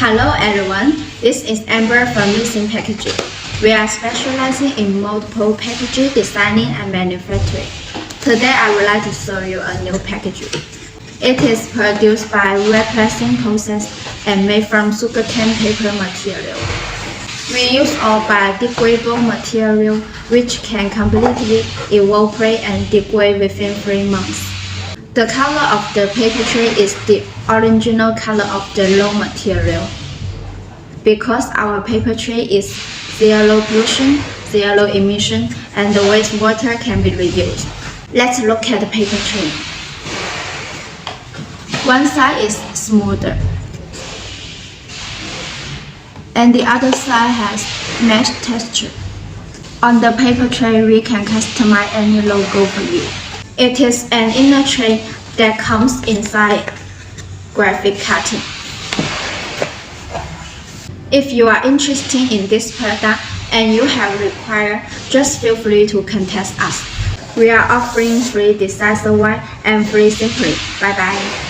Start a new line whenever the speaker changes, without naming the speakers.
Hello everyone, this is Amber from Missing Packaging. We are specializing in multiple packaging designing and manufacturing. Today I would like to show you a new packaging. It is produced by wet pressing process and made from sugarcane paper material. We use all biodegradable material which can completely evaporate and degrade within 3 months. The color of the paper tray is the original color of the raw material. Because our paper tray is zero pollution, zero emission, and the wastewater can be reused. Let's look at the paper tray. One side is smoother, and the other side has mesh texture. On the paper tray, we can customize any logo for you. It is an inner tray that comes inside graphic cutting. If you are interested in this product and you have required, just feel free to contact us. We are offering free design award and free shipping. Bye bye.